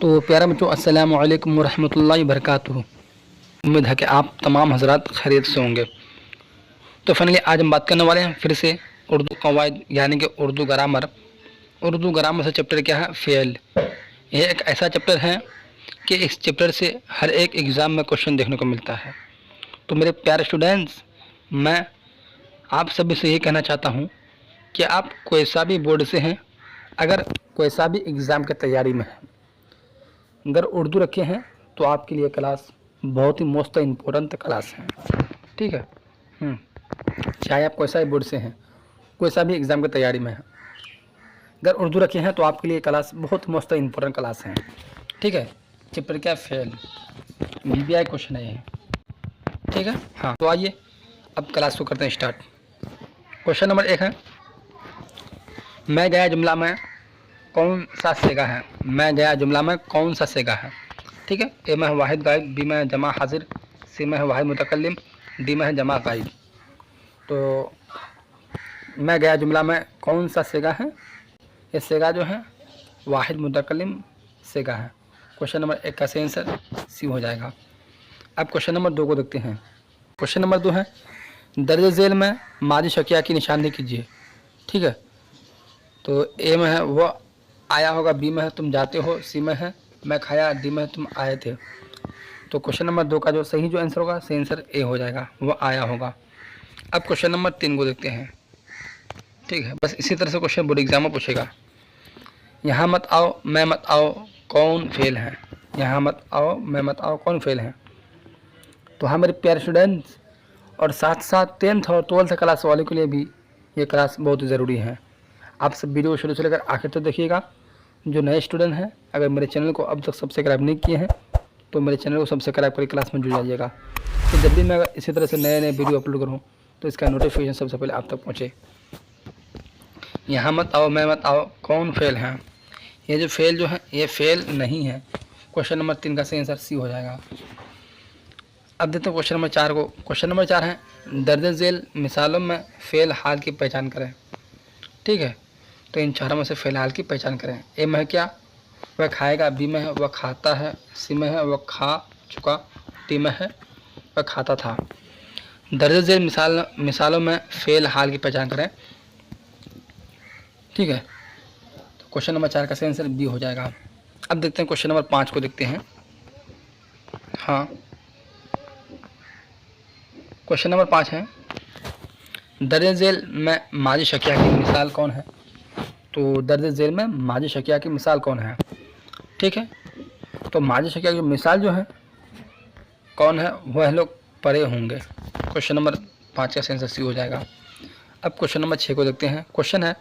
तो प्यारा बच्चों, अस्सलामु अलैकुम वरहमतुल्लाहि वबरकातुहू। उम्मीद है कि आप तमाम हजरात खैरियत से होंगे। तो फाइनली आज हम बात करने वाले हैं फिर से उर्दू कवायद यानी कि उर्दू ग्रामर। उर्दू ग्रामर से चैप्टर क्या है? फ़ेल। यह एक ऐसा चैप्टर है कि इस चैप्टर से हर एक एग्ज़ाम में क्वेश्चन देखने को मिलता है। तो मेरे प्यारे स्टूडेंट्स, मैं आप सभी से यही कहना चाहता हूँ कि आप कोई सा भी बोर्ड से हैं, अगर कोई सा भी एग्ज़ाम की तैयारी में है, अगर उर्दू रखे हैं तो आपके लिए क्लास बहुत ही मोस्ट इम्पोर्टेंट क्लास है। ठीक है। चाहे आप कोई सा भी बोर्ड से हैं, कोई सा भी एग्ज़ाम की तैयारी में है, अगर उर्दू रखे हैं तो आपके लिए क्लास बहुत मोस्ट इम्पोर्टेंट क्लास है। ठीक है। चैप्टर क्या? फेल। BBI क्वेश्चन है ये। ठीक है। हाँ, तो आइए अब क्लास को करते हैं स्टार्ट। क्वेश्चन नंबर 1 है, मैं गया जुमला में कौन सा सेगा है? मैं गया जुमला में कौन सा सेगा है? ठीक है। ए में है वाहिद गायब, बी में है जमा हाजिर, सी में है वाहिद मुतकल्लिम, डी में है जमा गायब। तो मैं गया जुमला में कौन सा सेगा है? ये सेगा जो है वाहिद मुतकल्लिम सेगा है। क्वेश्चन नंबर 1 का सही आंसर सी हो जाएगा। अब क्वेश्चन नंबर 2 को देखते हैं। क्वेश्चन नंबर 2 है, दर्ज झेल में माजी शकिया की निशानदेही कीजिए। ठीक है। तो ए में है वह आया होगा, बी में है तुम जाते हो, सी में है मैं खाया, डी में है तुम आए थे। तो क्वेश्चन नंबर 2 का जो सही आंसर होगा, सही आंसर ए हो जाएगा, वह आया होगा। अब क्वेश्चन नंबर 3 को देखते हैं। ठीक है। बस इसी तरह से क्वेश्चन बोर्ड एग्जाम में पूछेगा। यहाँ मत आओ मैं मत आओ कौन फेल है? यहाँ मत आओ मैं मत आओ कौन फेल है? तो हाँ मेरे प्यारे स्टूडेंट्स, और साथ साथ 10th और 12th क्लास वालों के लिए भी ये क्लास बहुत ही ज़रूरी है। आप सब वीडियो शुरू से लेकर आखिर तक देखिएगा। जो नए स्टूडेंट हैं, अगर मेरे चैनल को अब तक सब्सक्राइब नहीं किए हैं तो मेरे चैनल को सब्सक्राइब करके क्लास में जुड़ जाइएगा। तो जब भी मैं इसी तरह से नए नए वीडियो अपलोड करूँ तो इसका नोटिफिकेशन सबसे पहले आप तक पहुँचे। यहाँ मत आओ मैं मत आओ कौन फेल है? ये जो फेल जो है ये फेल नहीं है। क्वेश्चन नंबर 3 का सही आंसर सी हो जाएगा। अब देखते हैं क्वेश्चन नंबर 4 को। क्वेश्चन नंबर 4 है, दर्ज झेल मिसालों में फेल हाल की पहचान करें। ठीक है। तो इन चारों में से फेल हाल की पहचान करें। ए में है क्या? वह खाएगा, बी में है वह खाता है, सी में है वह खा चुका, डी में है वह खाता था। दर्ज झेल मिसालों में फेल हाल की पहचान करें। ठीक है। तो क्वेश्चन नंबर 4 का सही आंसर बी हो जाएगा। अब देखते हैं क्वेश्चन नंबर 5 को देखते हैं। हाँ, क्वेश्चन नंबर 5 है, दर्ज झेल में माजी शकिया की मिसाल कौन है? तो दर्ज झेल में माजी शकिया की मिसाल कौन है? ठीक है। तो माजी शकिया की मिसाल जो है कौन है? वह लोग पढ़े होंगे। क्वेश्चन नंबर 5 का सही आंसर सी हो जाएगा। अब क्वेश्चन नंबर 6 को देखते हैं। क्वेश्चन है,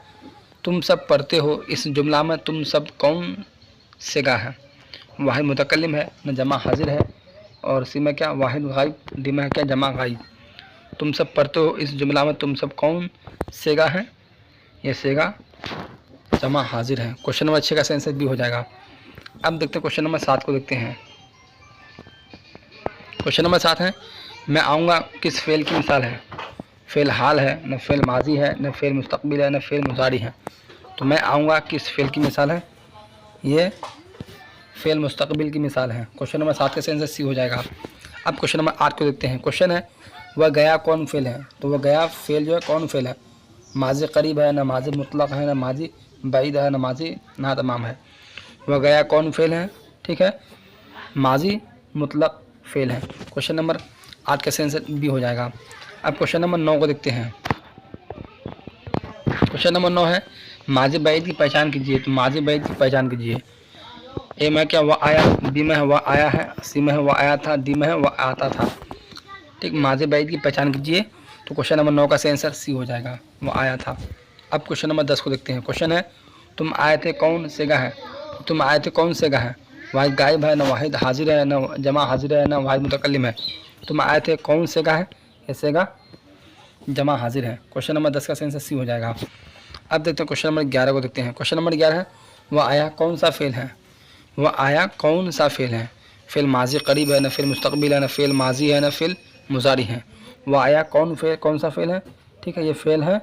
तुम सब पढ़ते हो, इस जुमला में तुम सब कौन सेगा है? वाहिद मुतकल्लिम है, न जमा हाजिर है, और सी में क्या वाहिद गायब, डी में है क्या जमा गायब। तुम सब पढ़ते हो, इस जुमला में तुम सब कौन सेगा है? ये सेगा जमा हाजिर है। क्वेश्चन नंबर 6 का सही आंसर भी हो जाएगा। अब देखते हैं क्वेश्चन नंबर 7 को देखते हैं। क्वेश्चन नंबर 7 है, मैं आऊँगा किस फेल की मिसाल है? फेल हाल है, न फेल माजी है, न फेल मुस्तकबिल है, न फेल मुजारी है। तो मैं आऊँगा किस फेल की मिसाल है? ये फेल मुस्तकबिल की मिसाल है। क्वेश्चन नंबर 7 का सही आंसर सी हो जाएगा। अब क्वेश्चन नंबर 8 को देखते हैं। क्वेश्चन है, वह गया कौन फेल है? तो वह गया फेल जो है कौन फेल है? माजी करीब है, न माजी मुतलक है, न माजी बैद है, न माजी ना तमाम है। वह गया कौन फेल है? ठीक है, माजी मुतलक फेल है। क्वेश्चन नंबर 8 का सही आंसर बी हो जाएगा। अब क्वेश्चन नंबर 9 को देखते हैं। क्वेश्चन नंबर 9 है, माजी बैद की पहचान कीजिए। तो माजी बैद की पहचान कीजिए। ए में क्या वह आया, बी में है वह आया है, सी में है वह आया था, डी में है वह आता था। ठीक, माजी बैद की पहचान कीजिए। तो क्वेश्चन नंबर 9 का सही आंसर सी हो जाएगा, वह आया था। अब क्वेश्चन नंबर 10 को देखते हैं। क्वेश्चन है, तुम आए थे कौन सेगा है? तुम आए थे कौन सेगा है? वाहिद गायब है, न वाहिद हाजिर है, न जमा हाजिर है, न वाहिद मुतकल्लिम है। तुम आए थे कौन सेगा है? ये सेगा जमा हाजिर है। क्वेश्चन नंबर 10 का सही आंसर सी हो जाएगा। अब देखते हैं क्वेश्चन नंबर 11 को देखते हैं। क्वेश्चन नंबर 11 है, वह आया कौन सा फेल है? वह आया कौन सा फेल है? फेल माजी करीब है, न फेल मुस्तकबिल है, न फेल माजी है, न फेल मुजारी है। वह आया कौन सा फेल है? ठीक है, ये फेल है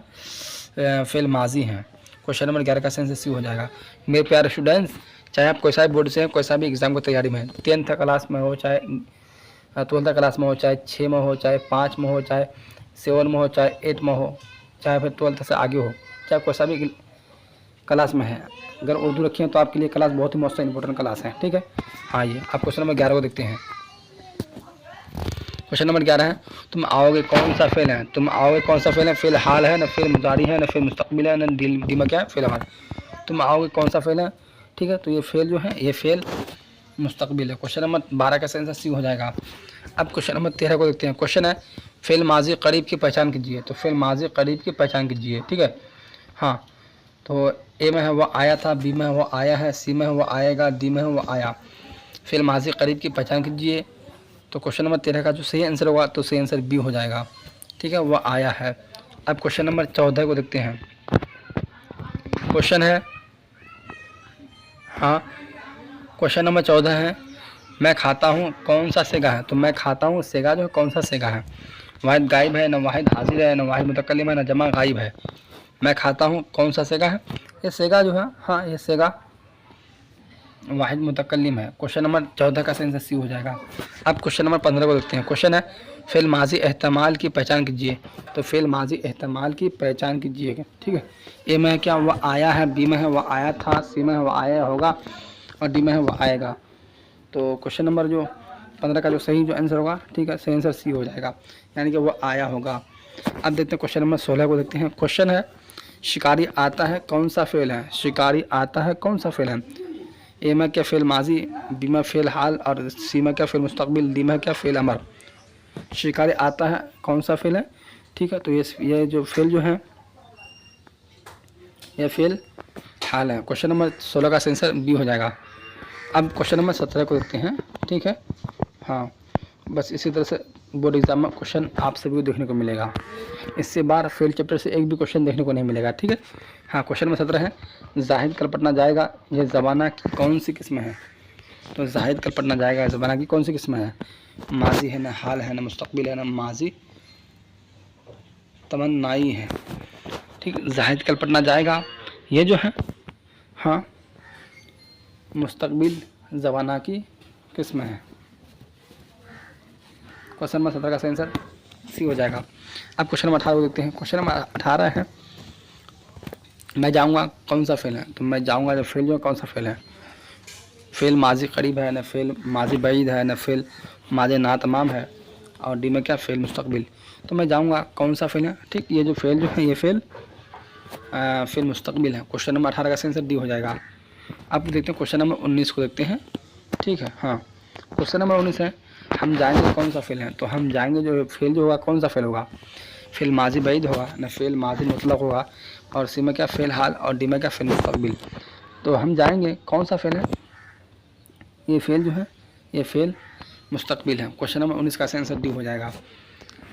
फेल माजी है। क्वेश्चन नंबर 11 का सही आंसर सी हो जाएगा। मेरे प्यारे स्टूडेंट्स, चाहे आप कोई सा भी बोर्ड से कोई सा भी एग्ज़ाम की तैयारी में है, 10th क्लास में हो, चाहे 12th क्लास में हो, चाहे 6 में हो, चाहे 5 में हो, चाहे 7 में हो, चाहे 8 में हो, चाहे फिर 12th से आगे हो, चाहे कोई सा भी क्लास में है, अगर उर्दू रखी है तो आपके लिए क्लास बहुत ही मोस्ट इंपॉर्टेंट क्लास है। ठीक है। हाँ, ये आप क्वेश्चन नंबर 11 को देखते हैं। क्वेश्चन नंबर 11 है, तुम आओगे कौन सा फेल है? तुम आओगे कौन सा फेल है? फेल हाल है, न फेल मुजारी है, न फेल मुस्तकबिल है, न दीमा क्या है, फेल अमर। तुम आओगे कौन सा फेल है? ठीक है, तो ये फेल जो है ये फेल मुस्तकबिल है। क्वेश्चन नंबर 12 का आंसर सी हो जाएगा। अब क्वेश्चन नंबर 13 को देखते हैं। क्वेश्चन है, फेल माजी करीब की पहचान कीजिए। तो फेल माजी करीब की पहचान कीजिए। ठीक है। हाँ, तो ए में है वो आया था, बी में है वो आया है, सी में है वो आएगा, डी में है वो आया। फेल माजी करीब की पहचान कीजिए। तो क्वेश्चन नंबर 13 का जो सही आंसर होगा तो सही आंसर बी हो जाएगा। ठीक है, वह आया है। अब क्वेश्चन नंबर 14 को देखते हैं। क्वेश्चन है, हाँ, क्वेश्चन नंबर 14 है, मैं खाता हूँ कौन सा सेगा है? तो मैं खाता हूँ सेगा जो है कौन सा सेगा है? वाहिद गायब है, न वाहिद हाजिर है, न वाहिद मुतकल्लिम है, न जमा गायब है। मैं खाता हूँ कौन सा सेगा है? ये सेगा जो है, हाँ, ये सेगा वाहिद मुतकल्लिम है। क्वेश्चन नंबर 14 का आंसर सी हो जाएगा। अब क्वेश्चन नंबर 15 को देखते हैं। क्वेश्चन है, फेल माजी एहतमाल की पहचान कीजिए। तो फेल माजी एहतमाल की पहचान कीजिएगा। ठीक है। ए में क्या वह आया है, बी में है वह आया था, सी में है वह आया होगा, और डी में है वह आएगा। तो क्वेश्चन नंबर जो 15 का जो सही जो आंसर होगा, ठीक है, सही आंसर सी हो जाएगा, यानी कि वह आया होगा। अब देखते हैं क्वेश्चन नंबर 16 को देखते हैं। क्वेश्चन है, शिकारी आता है कौन सा फेल है? शिकारी आता है कौन सा फेल है? ए में क्या फेल माजी, बी में फेल हाल, और सी में क्या फेल मुस्तकबिल, डी में क्या फेल अमर। शिकारी आता है कौन सा फेल है? ठीक है, तो ये जो फेल जो है ये फेल हाल है। क्वेश्चन नंबर 16 का आंसर बी हो जाएगा। अब क्वेश्चन नंबर 17 को देखते हैं। ठीक है। हाँ, बस इसी तरह से बोर्ड एग्जाम में क्वेश्चन आप सभी को देखने को मिलेगा। इससे बार फेल चैप्टर से एक भी क्वेश्चन देखने को नहीं मिलेगा। ठीक है। हाँ, क्वेश्चन नंबर 17 है, जाहिद कल पटना जाएगा, यह ज़बाना की कौन सी किस्म है? तो जाहिद कल पटना जाएगा ज़बाना की कौन सी किस्म है? माजी है, ना हाल है, ना मुस्तकबिल है, ना माजी तमन्नाई है। ठीक, जाहिद कल पटना जाएगा ये जो है, हाँ, मुस्तकबिल ज़बाना की किस्म है। क्वेश्चन नंबर 17 का आंसर सी हो जाएगा। अब क्वेश्चन नंबर 18 को देखते हैं। क्वेश्चन नंबर 18 है, मैं जाऊंगा कौन सा फेल है? तो मैं जाऊंगा जो फेल जो कौन सा फेल है? फेल माजी करीब है, न फेल माजी बैद है, न फेल माजी ना तमाम है, और डी में क्या फेल मुस्तकबिल। तो मैं जाऊंगा कौन सा फेल है? ठीक, ये जो फेल जो है ये फेल फेल मुस्तकबिल है। क्वेश्चन नंबर 18 का आंसर डी हो जाएगा। अब देखते हैं क्वेश्चन नंबर 19 को देखते हैं। ठीक है। हाँ, क्वेश्चन नंबर 19 है, हम जाएंगे कौन सा फेल है? तो हम जाएंगे जो फेल जो होगा कौन सा फेल होगा? फेल माजी बैद होगा, न फेल माजी मुतलक होगा, और सी में क्या फेल हाल, और डी में क्या फेल मुस्तकबिल। तो हम जाएंगे कौन सा फेल है? ये फेल जो है ये फेल मुस्तकबिल है। क्वेश्चन नंबर 19 का आंसर डी हो जाएगा।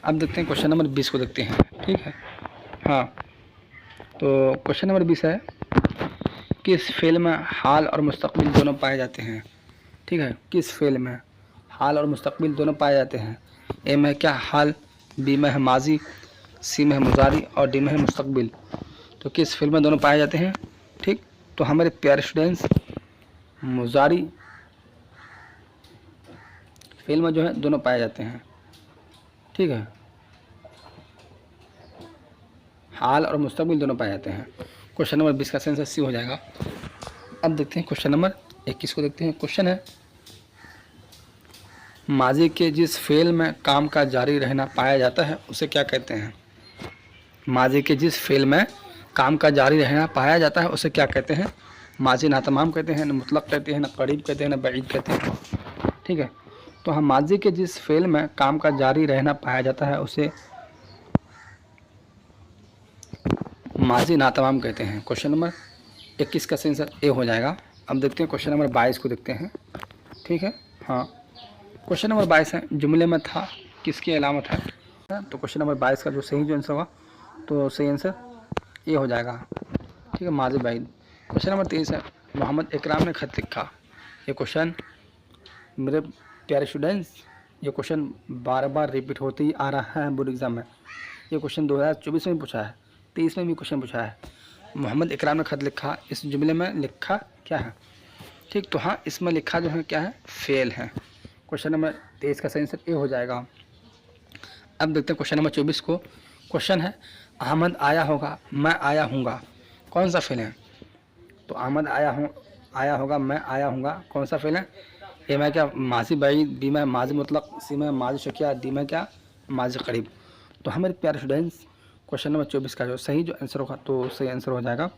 अब देखते हैं क्वेश्चन नंबर 20 को देखते हैं। ठीक है। हाँ, तो क्वेश्चन नंबर 20 है, किस फेल में हाल और मुस्तकबिल दोनों पाए जाते हैं? ठीक है, किस फेल में हाल और मुस्तकबिल दोनों पाए जाते हैं? ए में क्या हाल, बी में है माजी, सी में है मुजारी, और डी में है मुस्तकबिल। तो किस फेल में दोनों पाए जाते हैं? ठीक, तो हमारे प्यारे स्टूडेंट्स, मुजारी फेल में जो है दोनों पाए जाते हैं। ठीक है, हाल और मुस्तकबिल दोनों पाए जाते हैं। क्वेश्चन नंबर 20 का आंसर सी हो जाएगा। अब देखते हैं क्वेश्चन नंबर 21 को देखते हैं। क्वेश्चन है, माजी के जिस फेल में काम का जारी रहना पाया जाता है उसे क्या कहते हैं? माजी के जिस फेल में काम का जारी रहना पाया जाता है उसे क्या कहते हैं? माजी ना तमाम कहते हैं, न मुतलक कहते हैं, न करीब कहते हैं, न बईद कहते हैं। ठीक है, तो हम माजी के जिस फेल में काम का जारी रहना पाया जाता है उसे माजी ना तमाम कहते हैं। क्वेश्चन नंबर 21 का आंसर ए हो जाएगा। अब देखते हैं क्वेश्चन नंबर 22 को देखते हैं। ठीक है। हाँ, क्वेश्चन नंबर 22 है, जुमले में था किसकी अलामत है? तो क्वेश्चन नंबर 22 का जो सही जो आंसर होगा तो सही आंसर ये हो जाएगा। ठीक है, माजी बैद। क्वेश्चन नंबर 23 है, मोहम्मद इकराम ने खत लिखा। ये क्वेश्चन मेरे प्यारे स्टूडेंट्स, ये क्वेश्चन बार बार रिपीट होते ही आ रहा है बोर्ड एग्जाम में। ये क्वेश्चन 2024 में भी पूछा है, 23 में भी क्वेश्चन पूछा है। मोहम्मद इकराम ने खत लिखा, इस जुमले में लिखा क्या है? ठीक, तो हाँ इसमें लिखा जो है क्या है, फेल है। क्वेश्चन नंबर 23 का सही आंसर ए हो जाएगा। अब देखते हैं क्वेश्चन नंबर 24 को। क्वेश्चन है अहमद आया होगा, मैं आया हूँगा, कौन सा फेल है? तो अहमद आया होगा, मैं आया हूँगा, कौन सा फेल है? ए में क्या माजी बैद, बी में माजी मुतलक, सी में माजी शकिया, डी में क्या माजी करीब। तो हमारे प्यारे स्टूडेंट्स क्वेश्चन नंबर 24 का जो आंसर होगा, तो सही आंसर हो जाएगा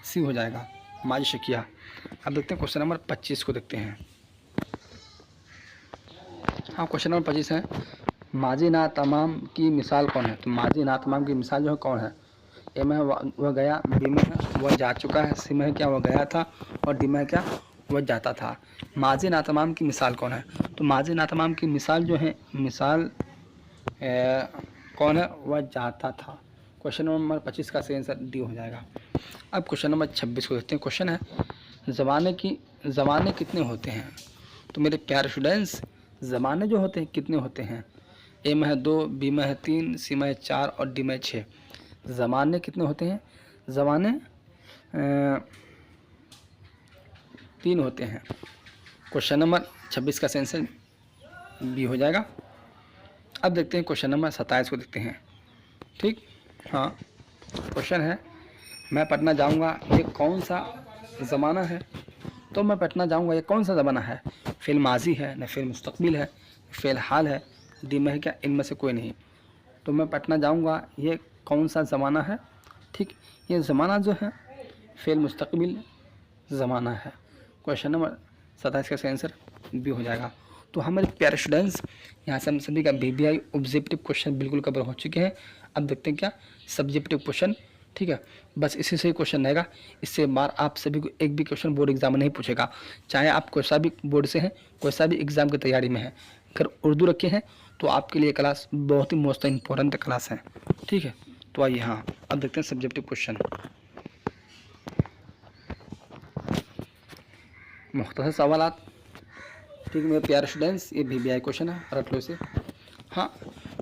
सी हो जाएगा, माजी शकिया। अब देखते हैं क्वेश्चन नंबर 25 को देखते हैं। हाँ क्वेश्चन नंबर 25 है माजी ना तमाम की मिसाल कौन है? तो माजी ना तमाम की मिसाल जो है कौन है? ए में वह गया, बी में है वह जा चुका है, सी में है क्या वह गया था, और डी में है क्या वह जाता था। माजी ना तमाम की मिसाल कौन है? तो माजी ना तमाम की मिसाल जो है, मिसाल कौन है? वह जाता था। क्वेश्चन नंबर 25 का सही आंसर डी हो जाएगा। अब क्वेश्चन नंबर 26 को देखते हैं। क्वेश्चन है ज़माने कितने होते हैं? तो मेरे प्यारे स्टूडेंट्स ज़माने जो होते हैं कितने होते हैं? ए में है 2, बी में है 3, सी में है 4 और डी में 6। ज़माने कितने होते हैं? ज़माने 3 होते हैं। क्वेश्चन नंबर 26 का आंसर बी हो जाएगा। अब देखते हैं क्वेश्चन नंबर 27 को देखते हैं। ठीक, हाँ क्वेश्चन है मैं पटना जाऊंगा, ये कौन सा ज़माना है? तो मैं पटना जाऊंगा ये कौन सा ज़माना है? फ़िल माजी है, न फ़िल मुस्तक़बिल है, फ़िल हाल है, डी में है क्या इनमें से कोई नहीं। तो मैं पटना जाऊंगा ये कौन सा ज़माना है? ठीक, ये ज़माना जो है फ़िल मुस्तक़बिल ज़माना है। क्वेश्चन नंबर 27 का आंसर बी हो जाएगा। तो हमारे प्यारे स्टूडेंट्स यहाँ से हम सभी का BBI ऑब्जेक्टिव क्वेश्चन बिल्कुल कवर हो चुके हैं। अब देखते हैं क्या सब्जेक्टिव क्वेश्चन। ठीक है, बस इसी से ही क्वेश्चन रहेगा। इससे बार आप सभी को एक भी क्वेश्चन बोर्ड एग्जाम में नहीं पूछेगा, चाहे आप कोई सा भी बोर्ड से हैं, कोई सा भी एग्जाम की तैयारी में है। अगर उर्दू रखे हैं तो आपके लिए क्लास बहुत ही मोस्ट इंपॉर्टेंट क्लास है। ठीक है, तो आइए हाँ अब देखते हैं सब्जेक्टिव क्वेश्चन। मुख्तसर सवालात। ठीक है मेरे प्यारे स्टूडेंट्स, ये BBI क्वेश्चन है, रख लो इसे। हाँ,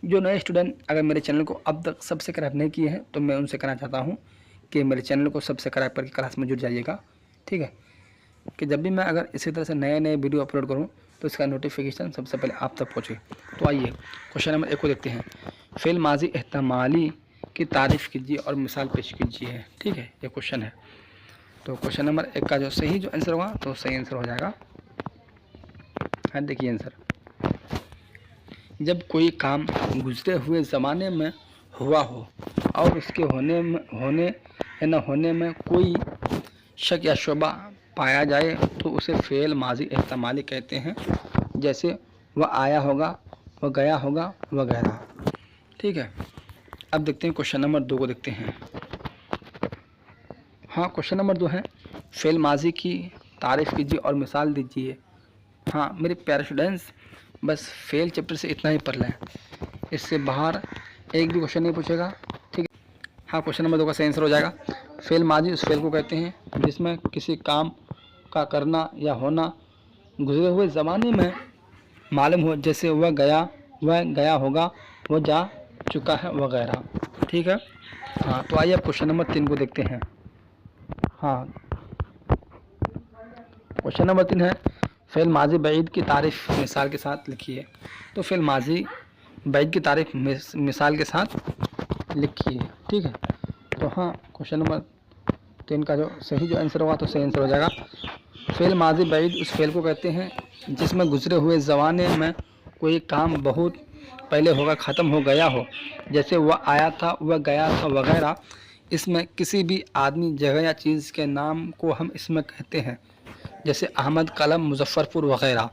जो नए स्टूडेंट अगर मेरे चैनल को अब तक सब्सक्राइब नहीं किए हैं तो मैं उनसे कहना चाहता हूँ कि मेरे चैनल को सब्सक्राइब करके क्लास में जुड़ जाइएगा। ठीक है, कि जब भी मैं अगर इसी तरह से नए वीडियो अपलोड करूँ तो इसका नोटिफिकेशन सबसे पहले आप तक पहुँचे। तो आइए क्वेश्चन नंबर 1 को देखते हैं। फ़िल माजी एहतमाली की तारीफ़ कीजिए और मिसाल पेश कीजिए। ठीक है, ये क्वेश्चन है। तो क्वेश्चन नंबर 1 का जो आंसर होगा, तो सही आंसर हो जाएगा। हाँ देखिए आंसर, जब कोई काम गुजरे हुए ज़माने में हुआ हो और उसके होने या न होने में कोई शक या शुबा पाया जाए तो उसे फ़ेल माजी एहतमाली कहते हैं। जैसे वह आया होगा, वह गया होगा वगैरह। ठीक है, अब देखते हैं क्वेश्चन नंबर 2 को देखते हैं। हाँ क्वेश्चन नंबर 2 है फ़ेल माजी की तारीफ़ कीजिए और मिसाल दीजिए। हाँ मेरे प्यारे स्टूडेंट्स, बस फेल चैप्टर से इतना ही पढ़ लें, इससे बाहर एक भी क्वेश्चन नहीं पूछेगा। ठीक है, हाँ क्वेश्चन नंबर 2 का सही आंसर हो जाएगा। फेल माजी उस फेल को कहते हैं जिसमें किसी काम का करना या होना गुजरे हुए ज़माने में मालूम हो, जैसे वह गया होगा, वह जा चुका है वगैरह। ठीक है, हाँ तो आइए अब क्वेश्चन नंबर 3 को देखते हैं। हाँ क्वेश्चन नंबर 3 है फ़ेल माजी बैद की तारीफ़ मिसाल के साथ लिखिए। तो फ़ेल माजी बैद की तारीफ़ मिसाल के साथ लिखिए। ठीक है, तो हाँ क्वेश्चन नंबर 3 का जो आंसर होगा, तो सही आंसर हो जाएगा। फ़ेल माजी बैद उस फ़ेल को कहते हैं जिसमें गुजरे हुए ज़माने में कोई काम बहुत पहले होगा, ख़त्म हो गया हो, जैसे वह आया था, वह गया था वगैरह। इसमें किसी भी आदमी, जगह या चीज़ के नाम को हम इसमें कहते हैं, जैसे अहमद, कलम, मुजफ्फरपुर वगैरह।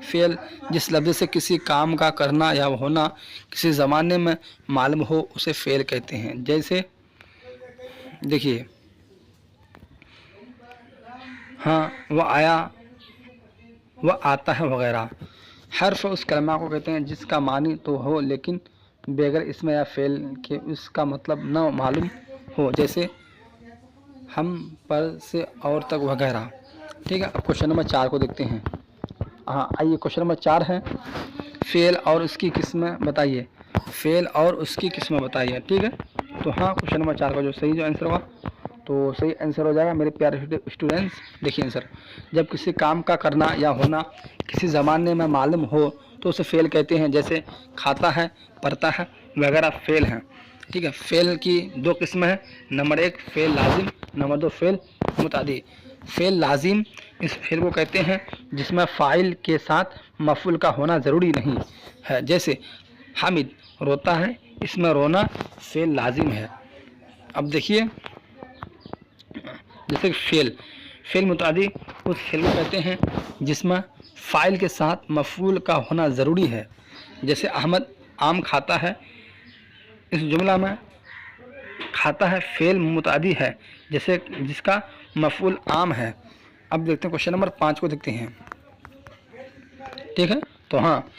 फ़ेल जिस लफ्ज़ से किसी काम का करना या होना किसी ज़माने में मालूम हो उसे फ़ेल कहते हैं। जैसे देखिए, हाँ वह आया, वह आता है वगैरह। हर्फ उस कलमा को कहते हैं जिसका मानी तो हो लेकिन बगैर इसमें या फ़ेल के उसका मतलब न मालूम हो, जैसे हम पर से और तक वगैरह। ठीक है, अब क्वेश्चन नंबर 4 को देखते हैं। हाँ आइए क्वेश्चन नंबर 4 है फ़ेल और उसकी किस्में बताइए। फ़ेल और उसकी किस्में बताइए। ठीक है, तो हाँ क्वेश्चन नंबर 4 का जो आंसर होगा, तो सही आंसर हो जाएगा मेरे प्यारे स्टूडेंट्स। देखिए आंसर, जब किसी काम का करना या होना किसी ज़माने में मालूम हो तो उसे फ़ेल कहते हैं। जैसे खाता है, पढ़ता है वगैरह फ़ेल हैं। ठीक है, फ़ेल की दो किस्में हैं, नंबर एक फ़ेल लाजिम, नंबर दो फ़ेल मुतादी। फ़ेल लाजिम इस फ़ेल को कहते हैं जिसमें फ़ाइल के साथ मफ़ूल का होना ज़रूरी नहीं है। जैसे हामिद रोता है, इसमें रोना फ़ेल लाजिम है। अब देखिए, जैसे फ़ेल मुतादी उस फ़ेल को कहते हैं जिसमें फ़ाइल के साथ मफ़ूल का होना ज़रूरी है। जैसे अहमद आम खाता है, इस जुमला में खाता है फ़ेल मुतादी है जैसे जिसका मफ़ूल आम है। अब देखते हैं क्वेश्चन नंबर 5 को देखते हैं। ठीक है, तो हाँ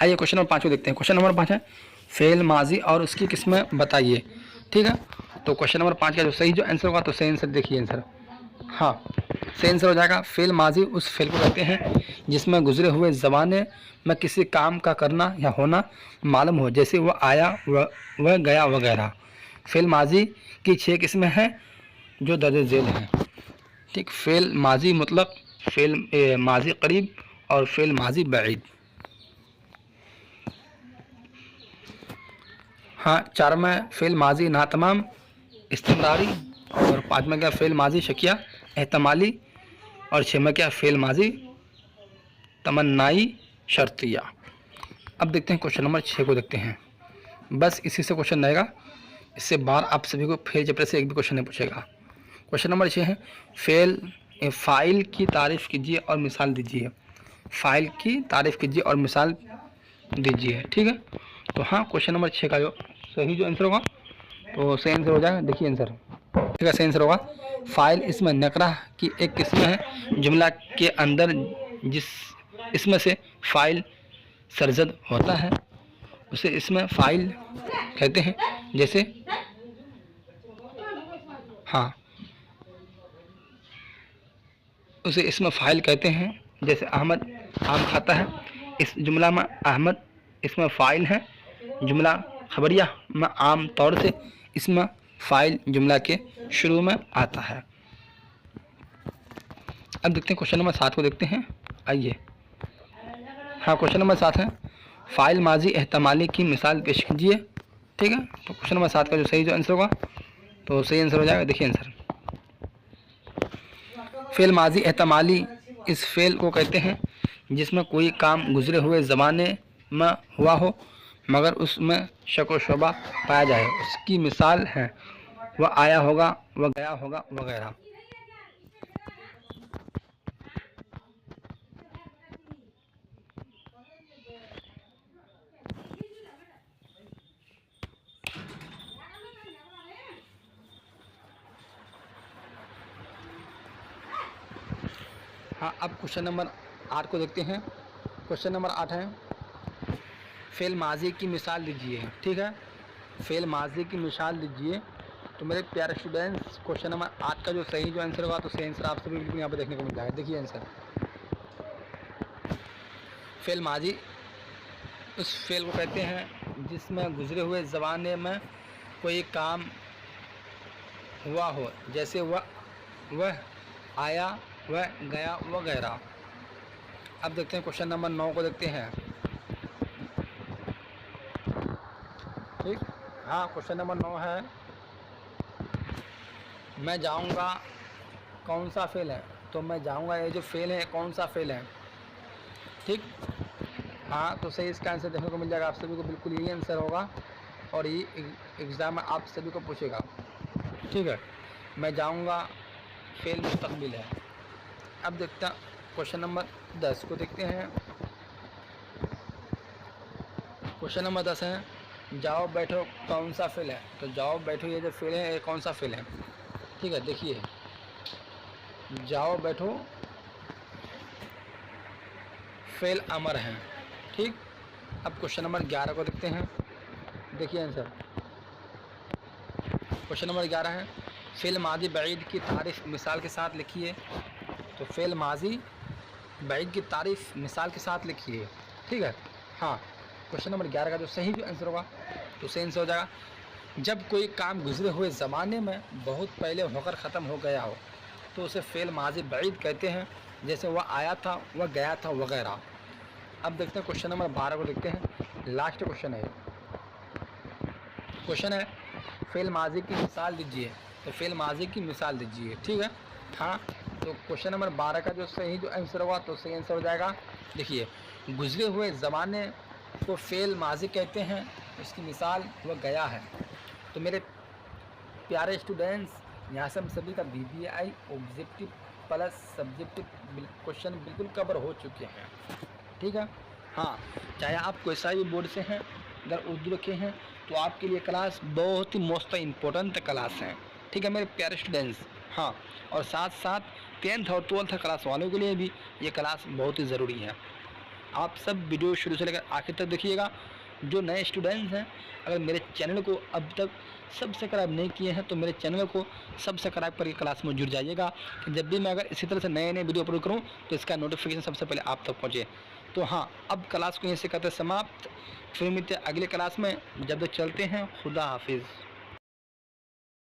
आइए क्वेश्चन नंबर 5 को देखते हैं। क्वेश्चन नंबर 5 है फ़ेल माजी और उसकी किस्में बताइए। ठीक है, तो क्वेश्चन नंबर 5 का जो सही जो आंसर होगा, तो सही आंसर देखिए आंसर, हाँ सही आंसर हो जाएगा फ़ेल माजी उस फ़ेल को कहते हैं जिसमें गुजरे हुए ज़माने में किसी काम का करना या होना मालूम हो। जैसे वह आया, वह गया वगैरह। फ़ेल माजी की 6 किस्में हैं जो दर्ज झेल हैं। ठीक, फ़ेल माजी मतलब फ़ेल माजी करीब और फ़ेल माजी बईद। हाँ, 4 में फ़ेल माजी नातमाम इस्तिमरारी, और 5 में क्या फ़ेल माजी शकिया एहतमाली, और 6 में क्या फ़ेल माजी तमन्नाई शर्तिया। अब देखते हैं क्वेश्चन नंबर 6 को देखते हैं। बस इसी से क्वेश्चन रहेगा, इससे बाहर आप सभी को फेल चैप्टर से एक भी क्वेश्चन नहीं पूछेगा। क्वेश्चन नंबर 6 है फ़ाइल की तारीफ़ कीजिए और मिसाल दीजिए। फ़ाइल की तारीफ़ कीजिए और मिसाल दीजिए। ठीक है, तो हाँ क्वेश्चन नंबर 6 का जो सही जो आंसर होगा, तो सही आंसर हो जाएगा। देखिए आंसर, ठीक है, सही आंसर होगा फ़ाइल इसमें नकरा की एक किस्म है जुमला के अंदर जिस इसमें से फ़ाइल सरजद होता है उसे इसमें फ़ाइल कहते हैं। जैसे हाँ, उसे इसमें फ़ाइल कहते हैं। जैसे अहमद आम खाता है, इस जुमला में अहमद इसमें फ़ाइल है। जुमला खबरिया में आम तौर से इसमें फ़ाइल जुमला के शुरू में आता है। अब देखते हैं क्वेश्चन नंबर 7 को देखते हैं। आइए, हाँ क्वेश्चन नंबर 7 है फ़ाइल माजी एहतमाली की मिसाल पेश कीजिए। ठीक है, तो क्वेश्चन नंबर 7 का जो सही जो आंसर होगा, तो सही आंसर हो जाएगा। देखिए आंसर, फ़ेल माजी एहतमाली इस फ़ेल को कहते हैं जिसमें कोई काम गुजरे हुए ज़माने में हुआ हो मगर उसमें शक व शुबा पाया जाए। उसकी मिसाल है वह आया होगा, वह गया होगा वगैरह। हाँ, अब क्वेश्चन नंबर 8 को देखते हैं। क्वेश्चन नंबर 8 है फ़ेल माजी की मिसाल दीजिए। ठीक है, फ़ेल माजी की मिसाल दीजिए। तो मेरे प्यारे स्टूडेंट्स, क्वेश्चन नंबर 8 का जो सही जो आंसर होगा, तो सही आंसर आप सभी बिल्कुल यहाँ पर देखने को मिल जाएगा। देखिए आंसर, फ़ेल माजी उस फ़ेल को कहते हैं जिसमें गुजरे हुए ज़माने में कोई काम हुआ हो। जैसे वह आया, वह गया वगैरह। अब देखते हैं क्वेश्चन नंबर 9 को देखते हैं। ठीक, हाँ क्वेश्चन नंबर 9 है मैं जाऊंगा कौन सा फ़ेल है। तो मैं जाऊंगा ये जो फ़ेल है कौन सा फ़ेल है। ठीक, हाँ तो सही इसका आंसर देखने को मिल जाएगा आप सभी को, बिल्कुल यही आंसर होगा और ये एग्ज़ाम में आप सभी को पूछेगा। ठीक है, मैं जाऊंगा फ़ेल मुस्तकबिल है। अब देखते हैं क्वेश्चन नंबर 10 को देखते हैं। क्वेश्चन नंबर 10 है जाओ बैठो कौन सा फ़ेल है। तो जाओ बैठो ये जो फ़ेल है ये कौन सा फ़ेल है। ठीक है, देखिए जाओ बैठो फ़ेल अमर है। ठीक, अब क्वेश्चन नंबर 11 को देखते हैं। देखिए आंसर, क्वेश्चन नंबर 11 है फ़ेल माजी बईद की तारीफ़ मिसाल के साथ लिखिए। तो फ़ेल माजी बईद की तारीफ़ मिसाल के साथ लिखिए। ठीक है, हाँ क्वेश्चन नंबर 11 का जो सही जो आंसर होगा, तो सही आंसर हो जाएगा जब कोई काम गुजरे हुए ज़माने में बहुत पहले होकर ख़त्म हो गया हो तो उसे फ़ेल माजी बईद कहते हैं, जैसे वह आया था, वह गया था वगैरह। अब देखते हैं क्वेश्चन नंबर 12 को देखते हैं। लास्ट क्वेश्चन है, क्वेश्चन है फ़ेल माजी की मिसाल दीजिए। तो फ़ेल माजी की मिसाल दीजिए, ठीक है। हाँ, तो क्वेश्चन नंबर 12 का जो आंसर होगा, तो सही आंसर हो जाएगा। देखिए, गुजरे हुए ज़माने को फ़ेल माजी कहते हैं, उसकी मिसाल वह गया है। तो मेरे प्यारे स्टूडेंट्स, यहाँ से हम सभी का BBI objective plus subjective question बिल्कुल कवर हो चुके हैं, ठीक है। हाँ, चाहे आप कोई सा भी बोर्ड से हैं, अगर उर्दू रखे हैं तो आपके लिए क्लास बहुत ही मोस्ट इम्पोर्टेंट क्लास है, ठीक है मेरे प्यारे स्टूडेंट्स। हाँ, और साथ साथ 10th और 12th क्लास वालों के लिए भी ये क्लास बहुत ही ज़रूरी है। आप सब वीडियो शुरू से लेकर आखिर तक देखिएगा। जो नए स्टूडेंट्स हैं, अगर मेरे चैनल को अब तक सब्सक्राइब नहीं किए हैं तो मेरे चैनल को सब्सक्राइब करके क्लास में जुड़ जाइएगा, कि जब भी मैं अगर इसी तरह से नए नए वीडियो अपलोड करूं तो इसका नोटिफिकेशन सबसे पहले आप तक पहुंचे। तो हाँ, अब क्लास को यहीं से करते समाप्त, फिर मिलते हैं अगले क्लास में। जब तक चलते हैं, खुदा हाफिज़।